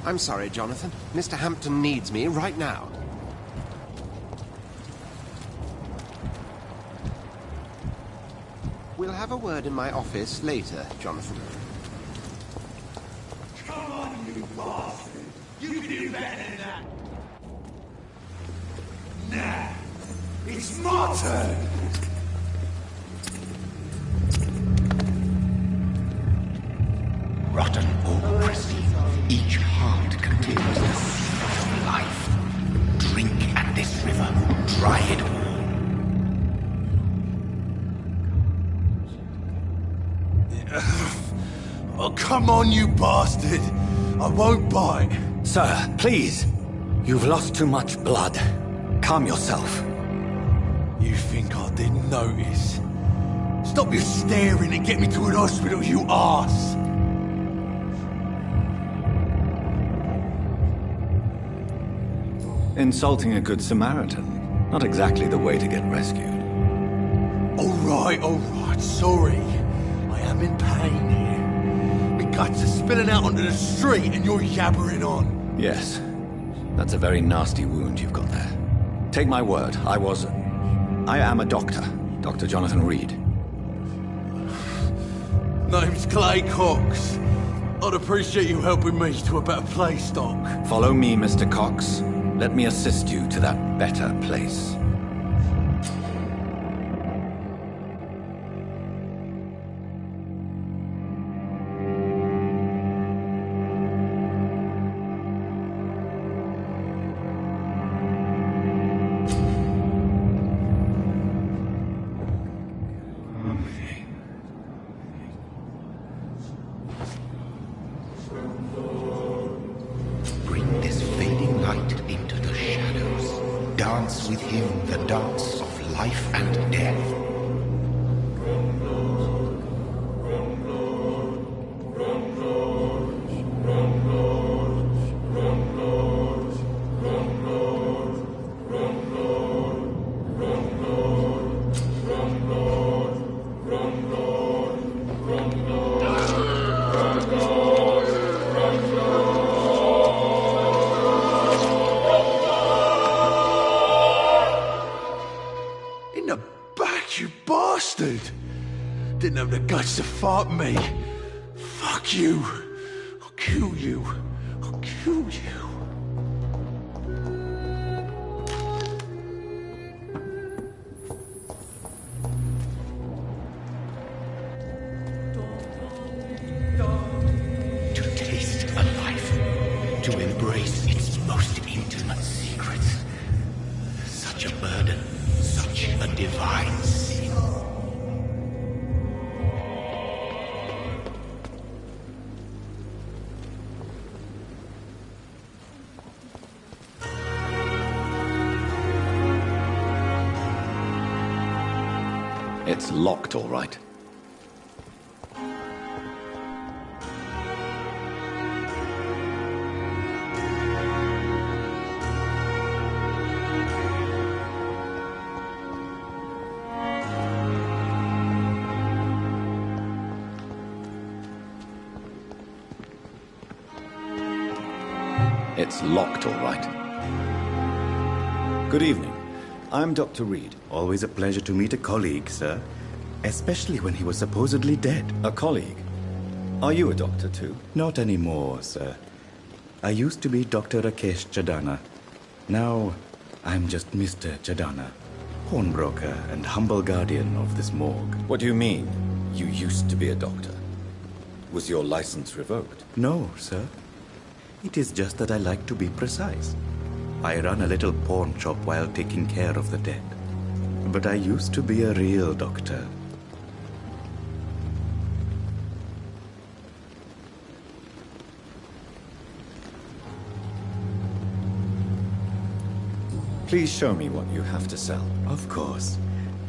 I'm sorry, Jonathan. Mr. Hampton needs me right now. We'll have a word in my office later, Jonathan. Come on, you bastard! You can do better than that! Nah! It's my turn! Rotten oak, Christine. Each heart contains the seed of life. Drink at this river. Try it all. Oh, come on, you bastard! I won't bite. Sir, please. You've lost too much blood. Calm yourself. You think I didn't notice? Stop your staring and get me to an hospital, you arse! Insulting a good Samaritan. Not exactly the way to get rescued. Alright, sorry. I am in pain here. My guts are spilling out onto the street and you're yabbering on. Yes. That's a very nasty wound you've got there. Take my word, I am a doctor. Dr. Jonathan Reed. Name's Clay Cox. I'd appreciate you helping me to a better place, Doc. Follow me, Mr. Cox. Let me assist you to that better place. Bring this fading light into the shadows. Dance with him the dance of life and death. In the back, you bastard! Didn't have the guts to fight me. Fuck you. I'll kill you. I'll kill you. To taste a life. To embrace its most intimate secrets. Such a burden. Such a divine sin. It's locked, all right. It's locked, all right. Good evening. I'm Dr. Reed. Always a pleasure to meet a colleague, sir. Especially when he was supposedly dead. A colleague. Are you a doctor, too? Not anymore, sir. I used to be Dr. Rakesh Chadana. Now, I'm just Mr. Chadana, pawnbroker and humble guardian of this morgue. What do you mean, you used to be a doctor? Was your license revoked? No, sir. It is just that I like to be precise. I run a little pawn shop while taking care of the dead. But I used to be a real doctor. Please show me what you have to sell. Of course.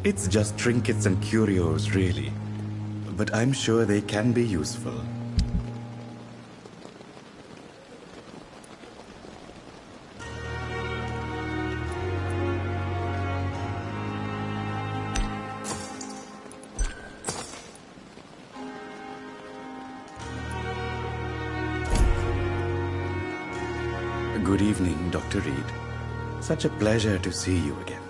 It's just trinkets and curios, really. But I'm sure they can be useful. evening, Dr. Reed. Such a pleasure to see you again.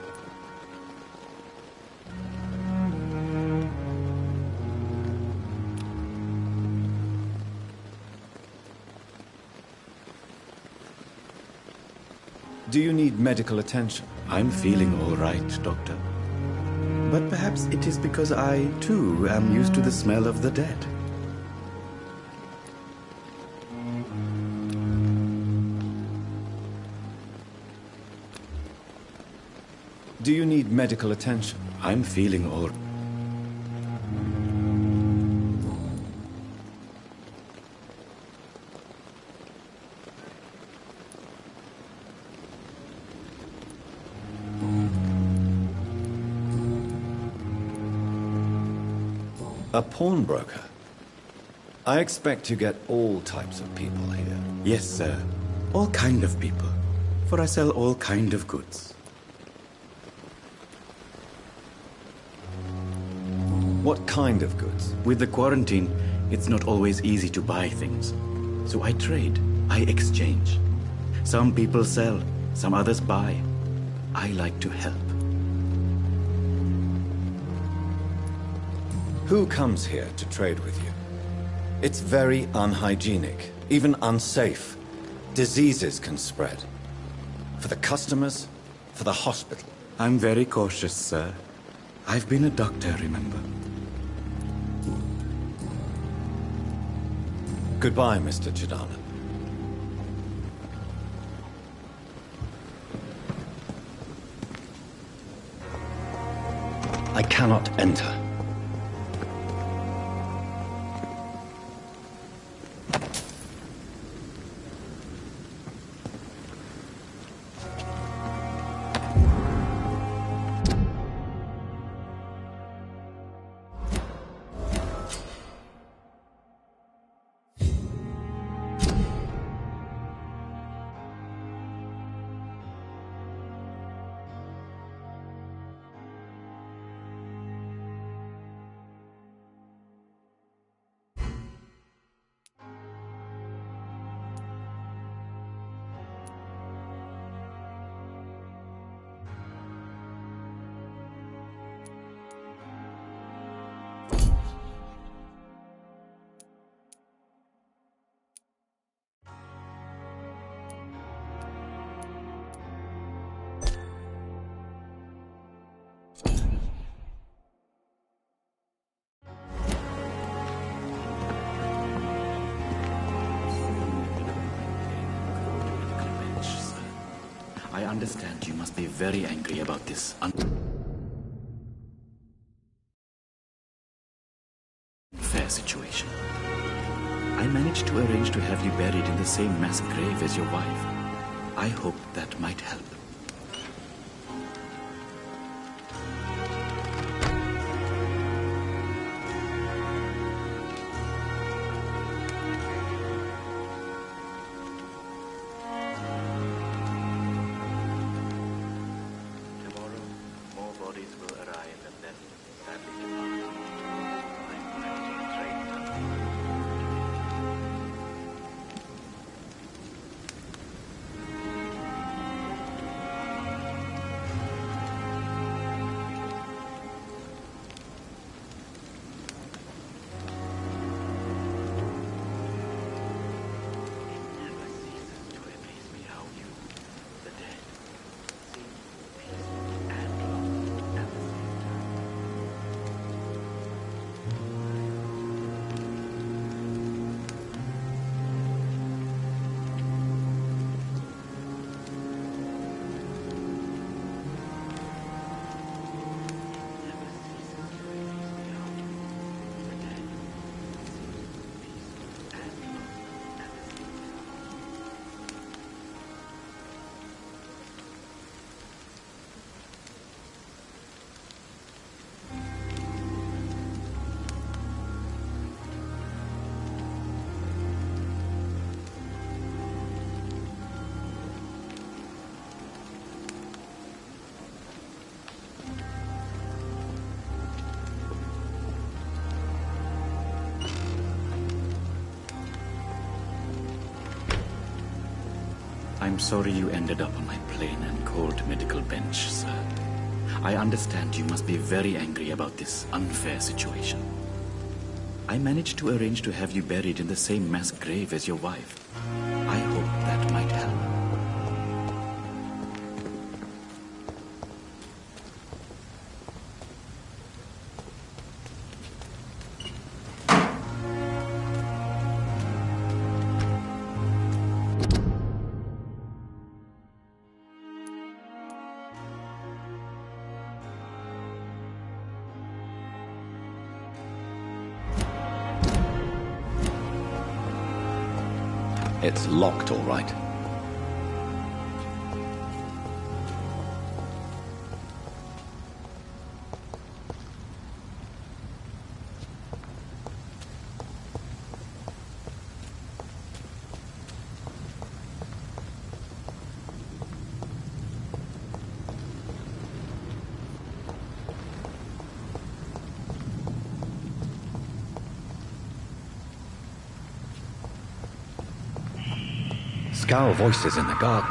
Do you need medical attention? I'm feeling all right, Doctor. But perhaps it is because I, too, am used to the smell of the dead. Do you need medical attention? I'm feeling all... A pawnbroker? I expect you get all types of people here. Yes, sir. All kind of people. For I sell all kind of goods. What kind of goods? With the quarantine, it's not always easy to buy things. So I trade. I exchange. Some people sell, some others buy. I like to help. Who comes here to trade with you? It's very unhygienic, even unsafe. Diseases can spread. For the customers, for the hospital. I'm very cautious, sir. I've been a doctor, remember? Goodbye, Mr. Chidana. I cannot enter. I understand you must be very angry about this unfair situation. I managed to arrange to have you buried in the same mass grave as your wife. I hope that might help. I'm sorry you ended up on my plain and cold medical bench, sir. I understand you must be very angry about this unfair situation. I managed to arrange to have you buried in the same mass grave as your wife. I hope that might help. It's locked, all right. Scowl voices in the garden.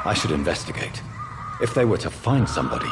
I should investigate. If they were to find somebody.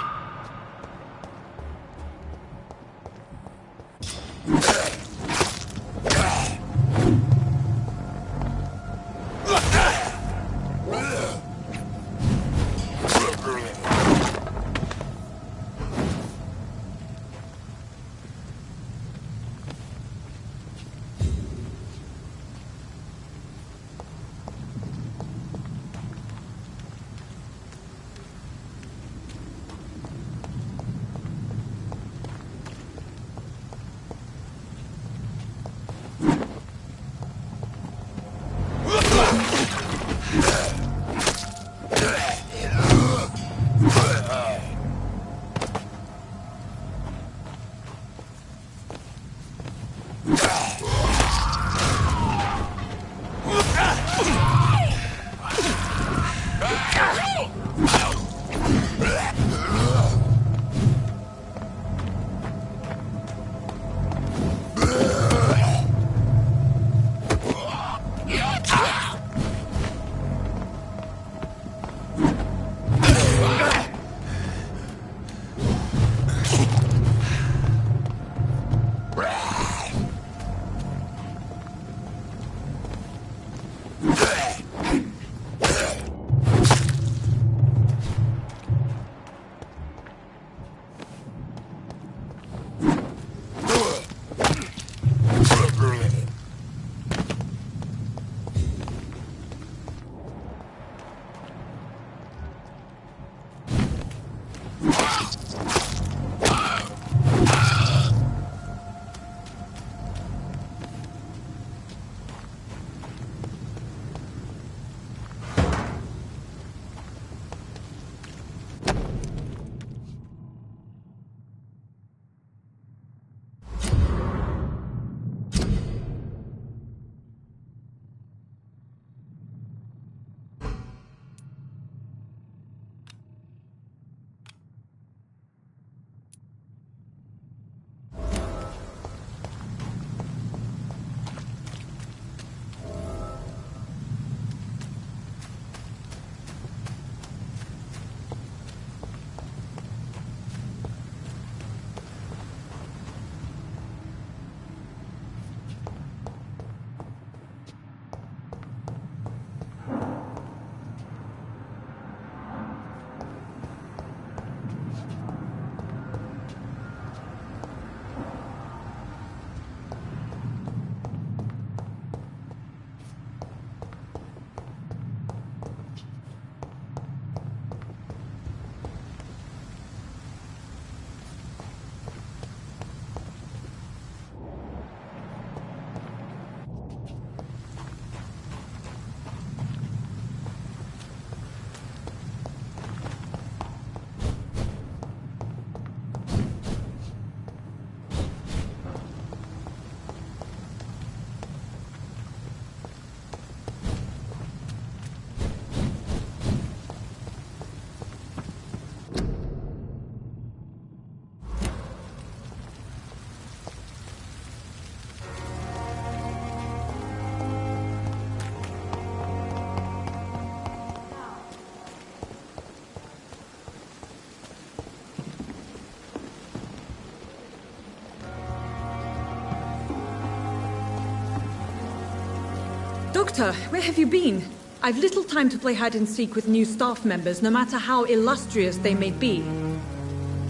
Doctor, where have you been? I've little time to play hide-and-seek with new staff members, no matter how illustrious they may be.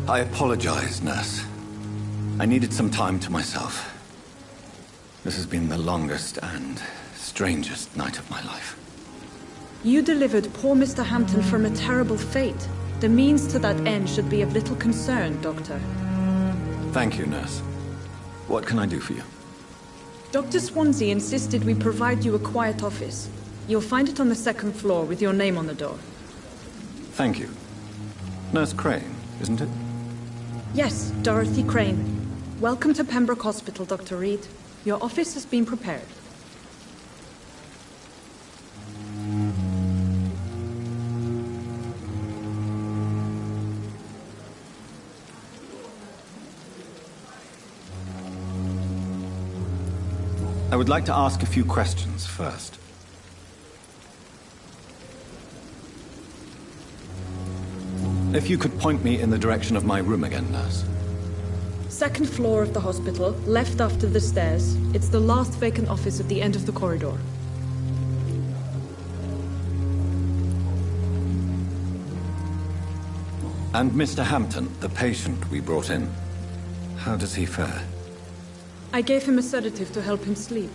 I apologize, nurse. I needed some time to myself. This has been the longest and strangest night of my life. You delivered poor Mr. Hampton from a terrible fate. The means to that end should be of little concern, Doctor. Thank you, nurse. What can I do for you? Dr. Swansea insisted we provide you a quiet office. You'll find it on the second floor with your name on the door. Thank you. Nurse Crane, isn't it? Yes, Dorothy Crane. Welcome to Pembroke Hospital, Dr. Reed. Your office has been prepared. I would like to ask a few questions first. If you could point me in the direction of my room again, nurse. Second floor of the hospital, left after the stairs. It's the last vacant office at the end of the corridor. And Mr. Hampton, the patient we brought in, how does he fare? I gave him a sedative to help him sleep.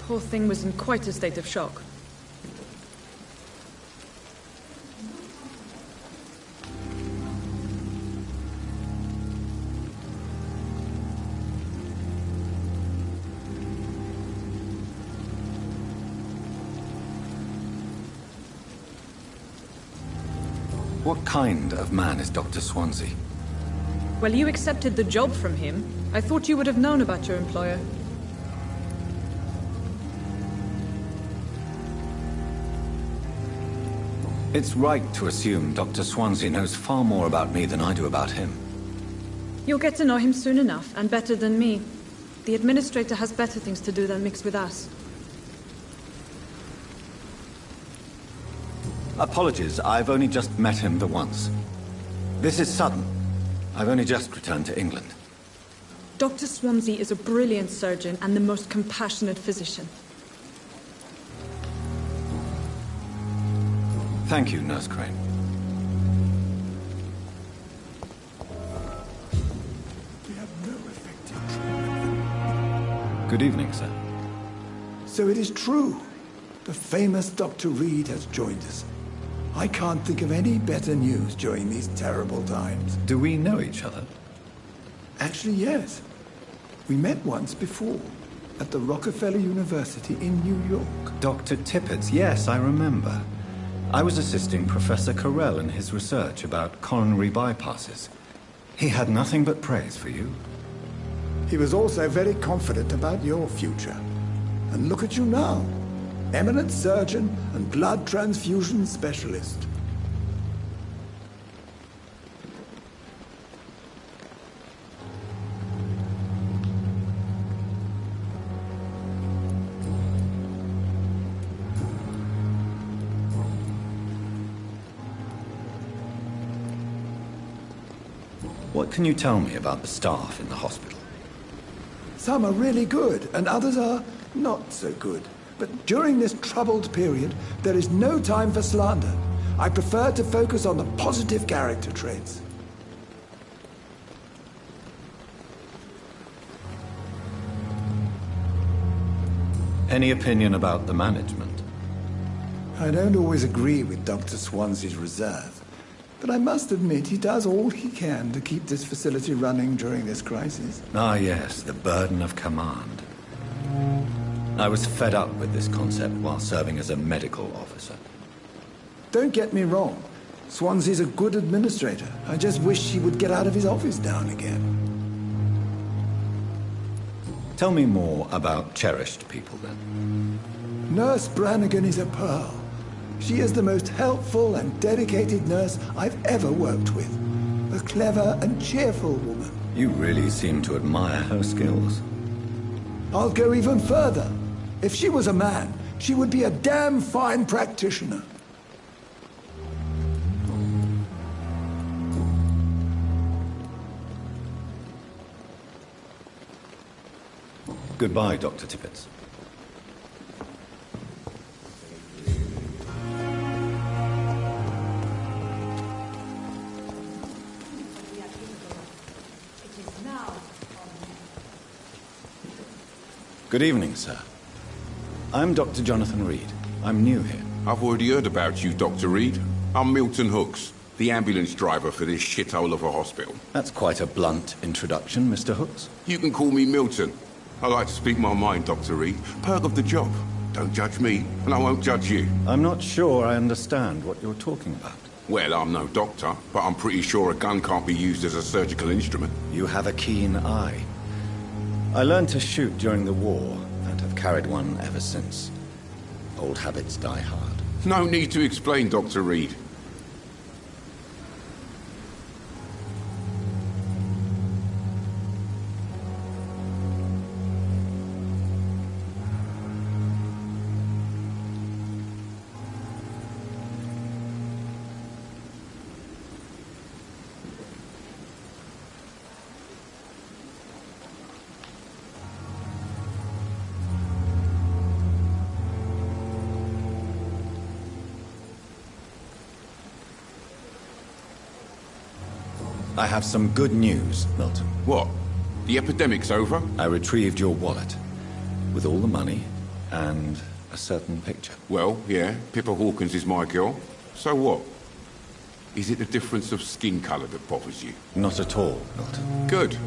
Poor thing was in quite a state of shock. What kind of man is Dr. Swansea? Well, you accepted the job from him. I thought you would have known about your employer. It's right to assume Dr. Swansea knows far more about me than I do about him. You'll get to know him soon enough, and better than me. The administrator has better things to do than mix with us. Apologies, I've only just met him the once. This is sudden. I've only just returned to England. Dr. Swansea is a brilliant surgeon and the most compassionate physician. Thank you, Nurse Crane. We have no effective treatment. Good evening, sir. So it is true. The famous Dr. Reed has joined us. I can't think of any better news during these terrible times. Do we know each other? Actually, yes. We met once before, at the Rockefeller University in New York. Dr. Tippett's, yes, I remember. I was assisting Professor Carell in his research about coronary bypasses. He had nothing but praise for you. He was also very confident about your future. And look at you now. Eminent surgeon and blood transfusion specialist. What can you tell me about the staff in the hospital? Some are really good, and others are not so good. But during this troubled period, there is no time for slander. I prefer to focus on the positive character traits. Any opinion about the management? I don't always agree with Dr. Swansea's reserve, but I must admit he does all he can to keep this facility running during this crisis. Ah, yes, the burden of command. I was fed up with this concept while serving as a medical officer. Don't get me wrong. Swansea's a good administrator. I just wish he would get out of his office now and again. Tell me more about cherished people, then. Nurse Brannigan is a pearl. She is the most helpful and dedicated nurse I've ever worked with. A clever and cheerful woman. You really seem to admire her skills. I'll go even further. If she was a man, she would be a damn fine practitioner. Goodbye, Dr. Tippett. Good evening, sir. I'm Dr. Jonathan Reed. I'm new here. I've already heard about you, Dr. Reed. I'm Milton Hooks, the ambulance driver for this shithole of a hospital. That's quite a blunt introduction, Mr. Hooks. You can call me Milton. I like to speak my mind, Dr. Reed. Perk of the job. Don't judge me, and I won't judge you. I'm not sure I understand what you're talking about. Well, I'm no doctor, but I'm pretty sure a gun can't be used as a surgical instrument. You have a keen eye. I learned to shoot during the war, and have carried one ever since. Old habits die hard. No need to explain, Dr. Reed. I have some good news, Milton. What? The epidemic's over? I retrieved your wallet, with all the money, and a certain picture. Well, yeah, Pippa Hawkins is my girl. So what? Is it the difference of skin colour that bothers you? Not at all, Milton. Good.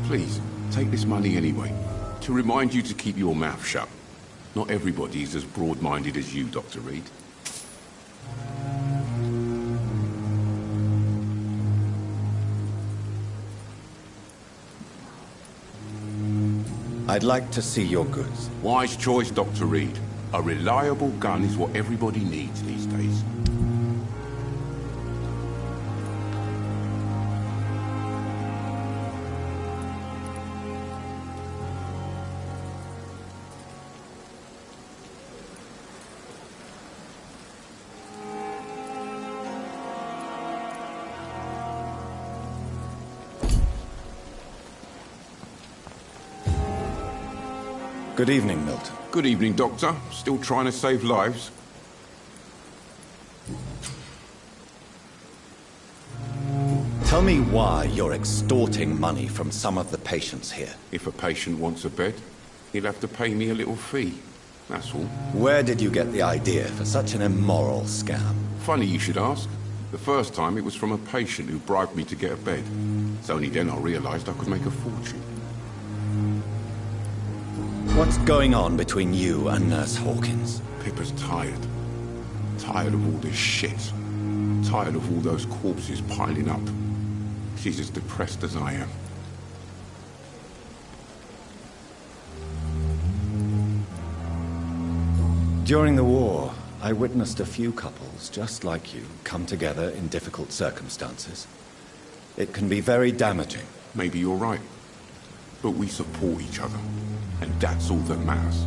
Please, take this money anyway. To remind you to keep your mouth shut. Not everybody is as broad-minded as you, Dr. Reed. I'd like to see your goods. Wise choice, Dr. Reed. A reliable gun is what everybody needs these days. Good evening, Milton. Good evening, Doctor. Still trying to save lives? Tell me why you're extorting money from some of the patients here. If a patient wants a bed, he'll have to pay me a little fee. That's all. Where did you get the idea for such an immoral scam? Funny you should ask. The first time it was from a patient who bribed me to get a bed. It's only then I realized I could make a fortune. What's going on between you and Nurse Hawkins? Pippa's tired. Tired of all this shit. Tired of all those corpses piling up. She's as depressed as I am. During the war, I witnessed a few couples just like you come together in difficult circumstances. It can be very damaging. Maybe you're right. But we support each other. And that's all that matters.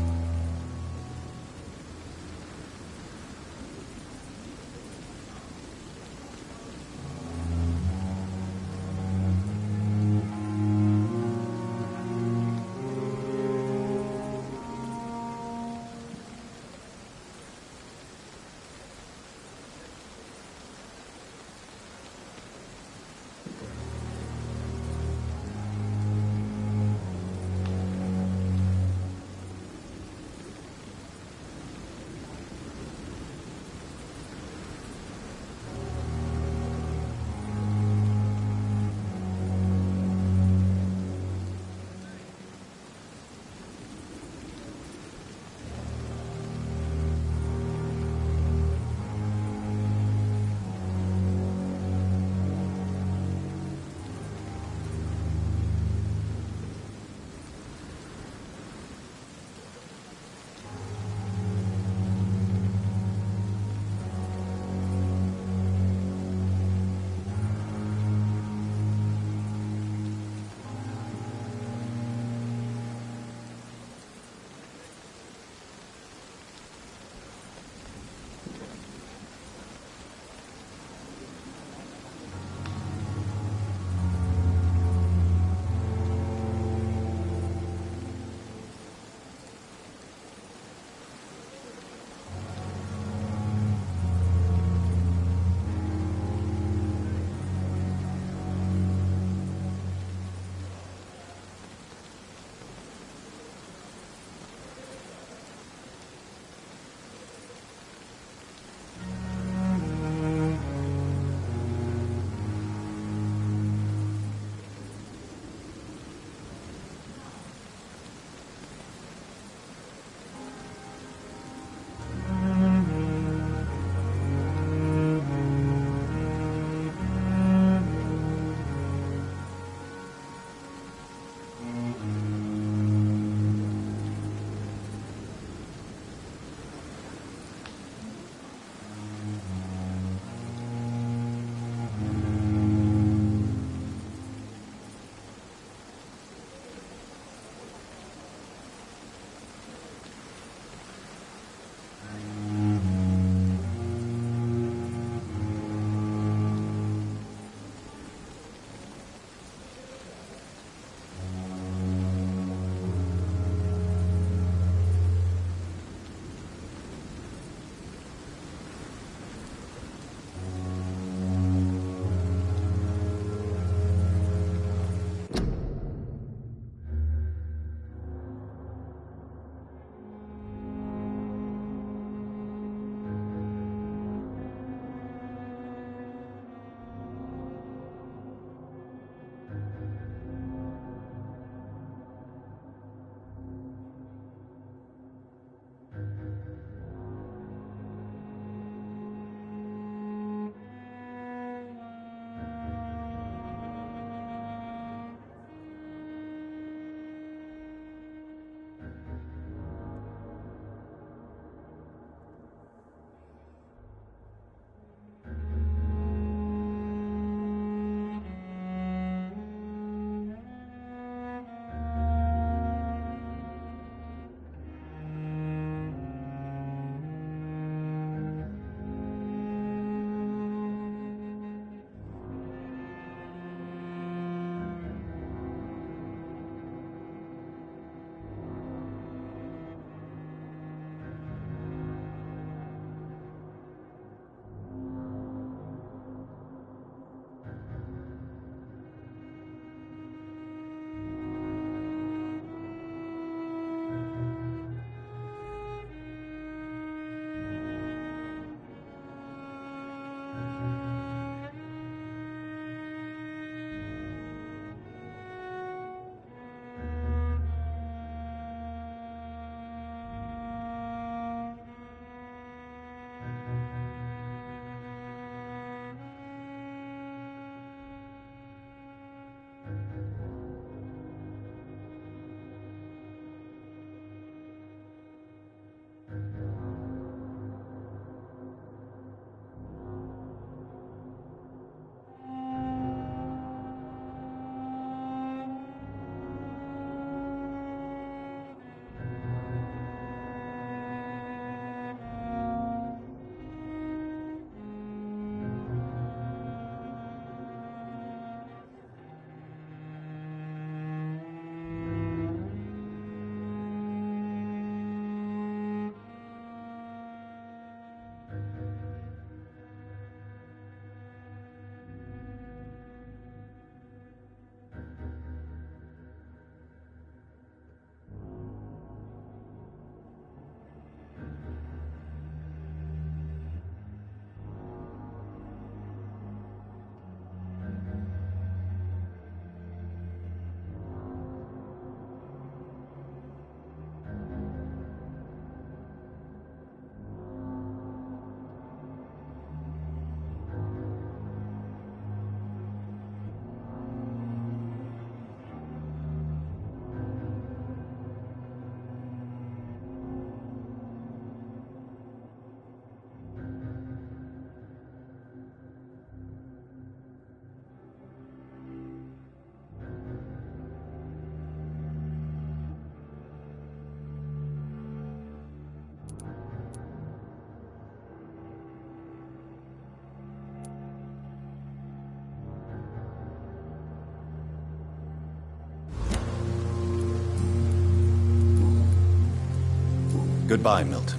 Goodbye, Milton.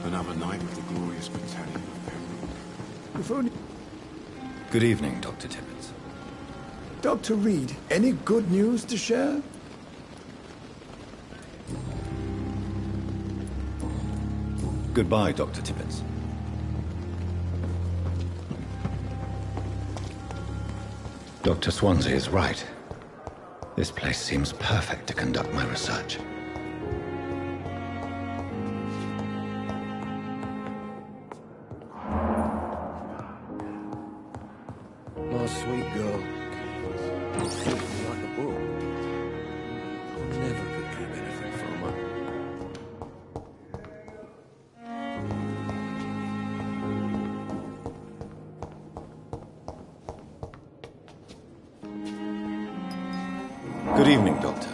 Another night with the glorious battalion of Pembroke. If only... Good evening, Dr. Tibbets. Dr. Reed, any good news to share? Goodbye, Dr. Tibbets. Dr. Swansea is right. This place seems perfect to conduct my research. My sweet girl. Treats me like a bull. I never could keep anything from her. Good evening, Doctor.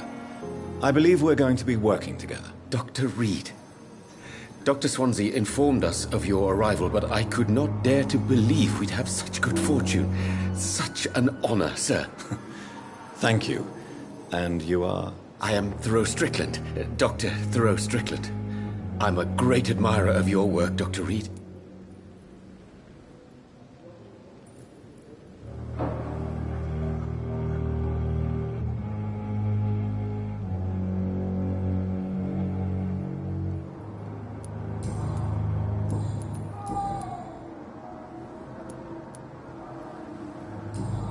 I believe we're going to be working together. Dr. Reed. Dr. Swansea informed us of your arrival, but I could not dare to believe we'd have such good fortune. Such an honor, sir. Thank you. And you are? I am Thoreau Strickland, Dr. Thoreau Strickland. I'm a great admirer of your work, Dr. Reed.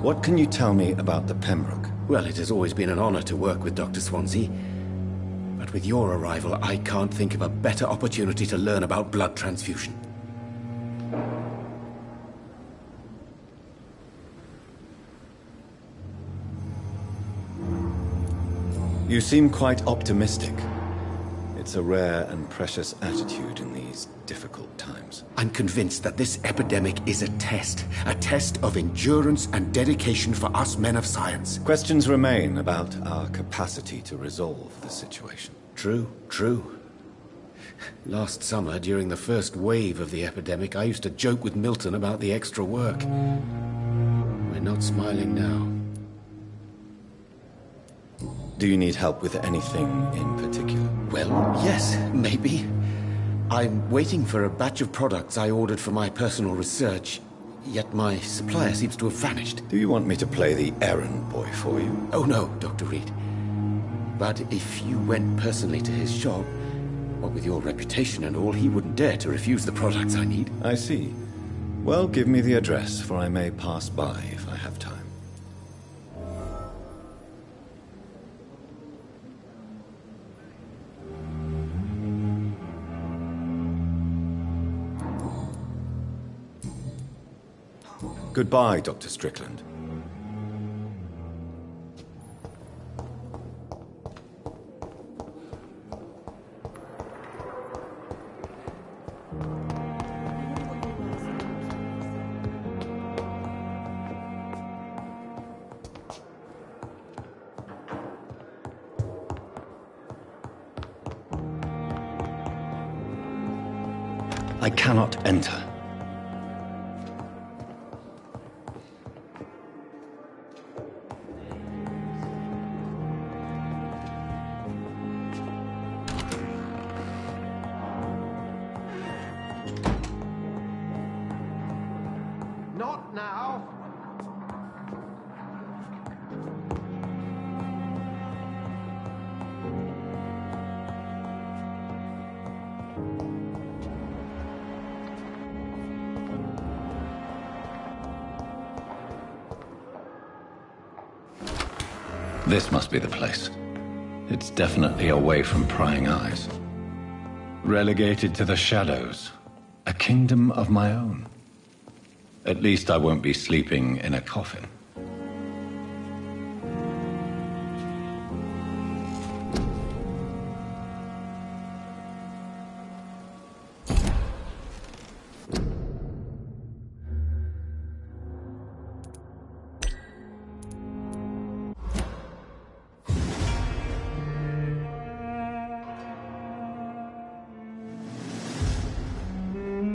What can you tell me about the Pembroke? Well, it has always been an honor to work with Dr. Swansea. But with your arrival, I can't think of a better opportunity to learn about blood transfusion. You seem quite optimistic. It's a rare and precious attitude in these difficult times. I'm convinced that this epidemic is a test of endurance and dedication for us men of science. Questions remain about our capacity to resolve the situation. True, true. Last summer, during the first wave of the epidemic, I used to joke with Milton about the extra work. We're not smiling now. Do you need help with anything in particular? Well, yes, maybe. I'm waiting for a batch of products I ordered for my personal research, yet my supplier seems to have vanished. Do you want me to play the errand boy for you? Oh no, Dr. Reed. But if you went personally to his shop, what with your reputation and all, he wouldn't dare to refuse the products I need. I see. Well, give me the address, for I may pass by if I have time. Goodbye, Dr. Strickland. I cannot enter. Not now. This must be the place. It's definitely away from prying eyes. Relegated to the shadows. A kingdom of my own. At least I won't be sleeping in a coffin.